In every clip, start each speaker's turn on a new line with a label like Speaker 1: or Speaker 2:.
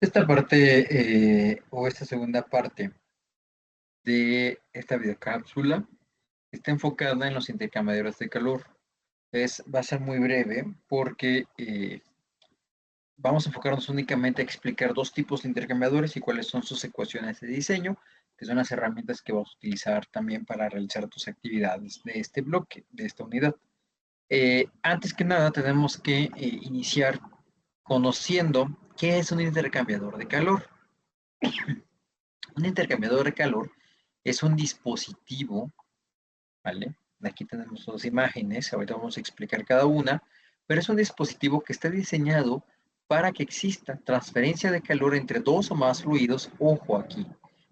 Speaker 1: Esta parte o esta segunda parte de esta videocápsula está enfocada en los intercambiadores de calor. Va a ser muy breve porque vamos a enfocarnos únicamente a explicar dos tipos de intercambiadores y cuáles son sus ecuaciones de diseño, que son las herramientas que vas a utilizar también para realizar tus actividades de este bloque, de esta unidad. Antes que nada, tenemos que iniciar conociendo qué es un intercambiador de calor. Un intercambiador de calor es un dispositivo, ¿vale? Aquí tenemos dos imágenes, ahorita vamos a explicar cada una, pero es un dispositivo que está diseñado para que exista transferencia de calor entre dos o más fluidos, ojo aquí,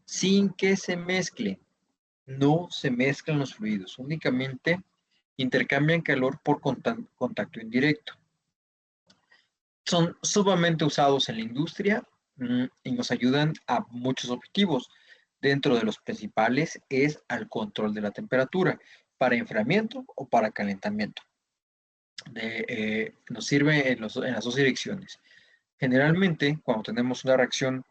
Speaker 1: sin que se mezclen. No se mezclan los fluidos, únicamente intercambian calor por contacto indirecto. Son sumamente usados en la industria y nos ayudan a muchos objetivos. Dentro de los principales es al control de la temperatura, para enfriamiento o para calentamiento. Nos sirve en las dos direcciones. Generalmente, cuando tenemos una reacción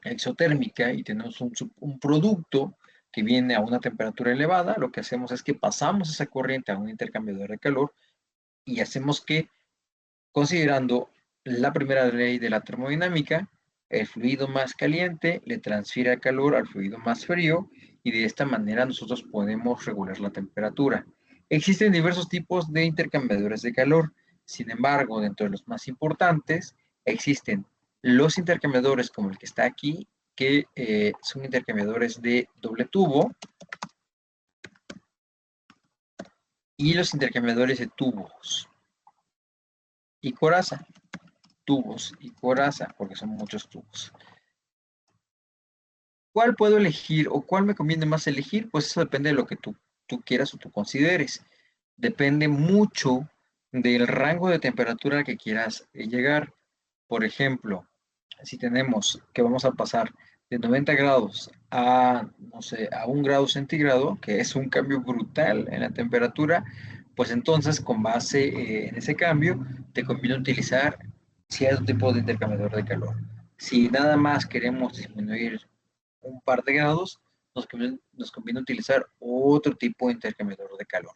Speaker 1: exotérmica y tenemos un producto que viene a una temperatura elevada, lo que hacemos es que pasamos esa corriente a un intercambiador de calor y hacemos que, considerando la primera ley de la termodinámica, el fluido más caliente le transfiere calor al fluido más frío y de esta manera nosotros podemos regular la temperatura. Existen diversos tipos de intercambiadores de calor. Sin embargo, dentro de los más importantes existen los intercambiadores como el que está aquí, que son intercambiadores de doble tubo, y los intercambiadores de tubos y coraza. Tubos y coraza, porque son muchos tubos. ¿Cuál puedo elegir o cuál me conviene más elegir? Pues eso depende de lo que tú quieras o tú consideres. Depende mucho del rango de temperatura al que quieras llegar. Por ejemplo, si tenemos que vamos a pasar de 90 grados a, no sé, a 1 grado centígrado, que es un cambio brutal en la temperatura, pues entonces con base en ese cambio te conviene utilizar cierto tipo de intercambiador de calor. Si nada más queremos disminuir un par de grados, nos conviene utilizar otro tipo de intercambiador de calor.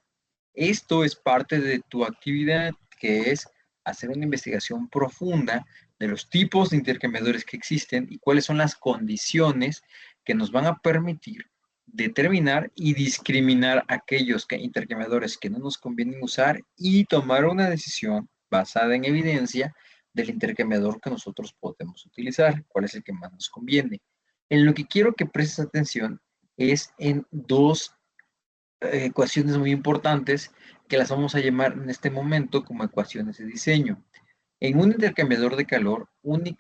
Speaker 1: Esto es parte de tu actividad, que es hacer una investigación profunda de los tipos de intercambiadores que existen y cuáles son las condiciones que nos van a permitir determinar y discriminar aquellos intercambiadores que no nos convienen usar y tomar una decisión basada en evidencia del intercambiador que nosotros podemos utilizar, cuál es el que más nos conviene. En lo que quiero que prestes atención es en dos ecuaciones muy importantes que las vamos a llamar en este momento como ecuaciones de diseño. En un intercambiador de calor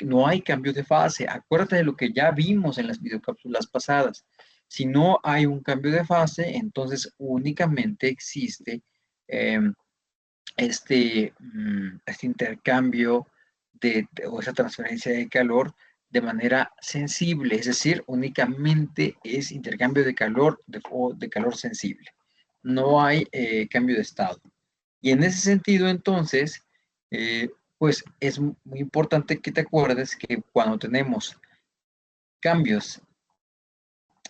Speaker 1: no hay cambio de fase. Acuérdate de lo que ya vimos en las videocápsulas pasadas. Si no hay un cambio de fase, entonces únicamente existe eh, este intercambio o esa transferencia de calor de manera sensible, es decir, únicamente es intercambio de calor de calor sensible. No hay cambio de estado. Y en ese sentido, entonces, pues es muy importante que te acuerdes que cuando tenemos cambios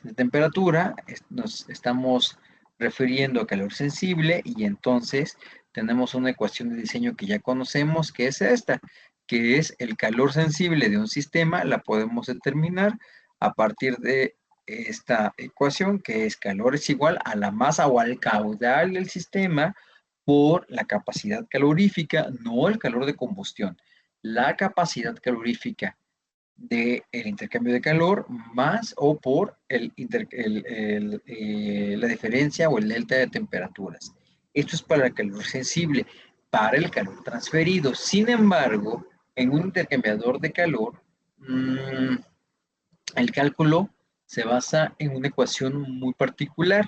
Speaker 1: de temperatura, nos estamos refiriendo a calor sensible y entonces tenemos una ecuación de diseño que ya conocemos, que es esta, que es el calor sensible de un sistema, la podemos determinar a partir de esta ecuación, que es calor es igual a la masa o al caudal del sistema por la capacidad calorífica, no el calor de combustión, la capacidad calorífica del intercambio de calor más o por la diferencia o el delta de temperaturas. Esto es para el calor sensible, para el calor transferido. Sin embargo, en un intercambiador de calor, el cálculo se basa en una ecuación muy particular,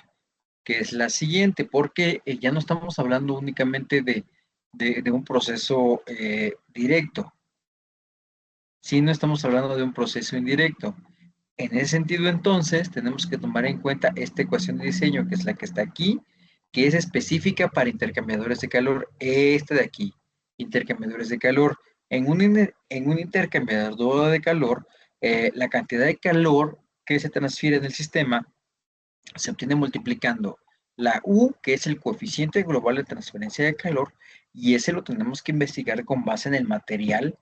Speaker 1: que es la siguiente, porque ya no estamos hablando únicamente de un proceso directo, si no estamos hablando de un proceso indirecto. En ese sentido, entonces, tenemos que tomar en cuenta esta ecuación de diseño, que es la que está aquí, que es específica para intercambiadores de calor. Esta de aquí, intercambiadores de calor. En un intercambiador de calor, la cantidad de calor que se transfiere en el sistema se obtiene multiplicando la U, que es el coeficiente global de transferencia de calor, y ese lo tenemos que investigar con base en el material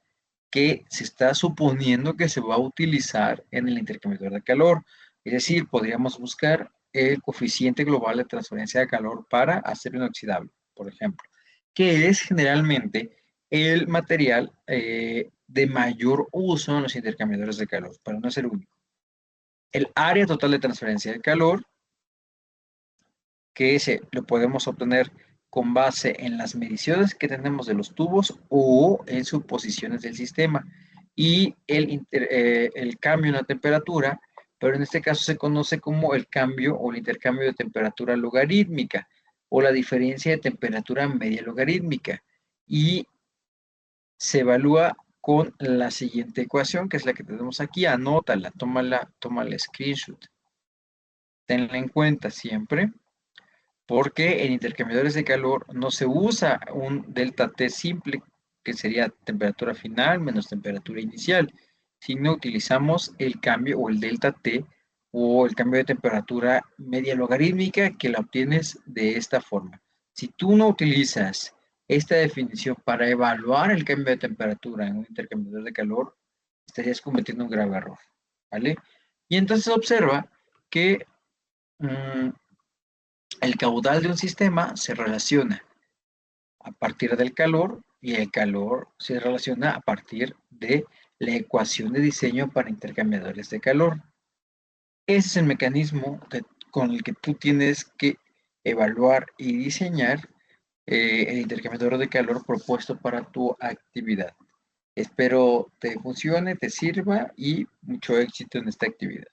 Speaker 1: que se está suponiendo que se va a utilizar en el intercambiador de calor. Es decir, podríamos buscar el coeficiente global de transferencia de calor para acero inoxidable, por ejemplo, que es generalmente el material de mayor uso en los intercambiadores de calor, para no ser único. El área total de transferencia de calor, que ese lo podemos obtener con base en las mediciones que tenemos de los tubos o en suposiciones del sistema. Y el cambio en la temperatura, pero en este caso se conoce como el cambio o el intercambio de temperatura logarítmica o la diferencia de temperatura media logarítmica. Y se evalúa con la siguiente ecuación, que es la que tenemos aquí. Anótala, tómala screenshot. Tenla en cuenta siempre, porque en intercambiadores de calor no se usa un delta T simple, que sería temperatura final menos temperatura inicial, sino utilizamos el cambio o el delta T o el cambio de temperatura media logarítmica, que la obtienes de esta forma. Si tú no utilizas esta definición para evaluar el cambio de temperatura en un intercambiador de calor, estarías cometiendo un grave error, ¿vale? Y entonces observa que el caudal de un sistema se relaciona a partir del calor y el calor se relaciona a partir de la ecuación de diseño para intercambiadores de calor. Ese es el mecanismo con el que tú tienes que evaluar y diseñar el intercambiador de calor propuesto para tu actividad. Espero te funcione, te sirva y mucho éxito en esta actividad.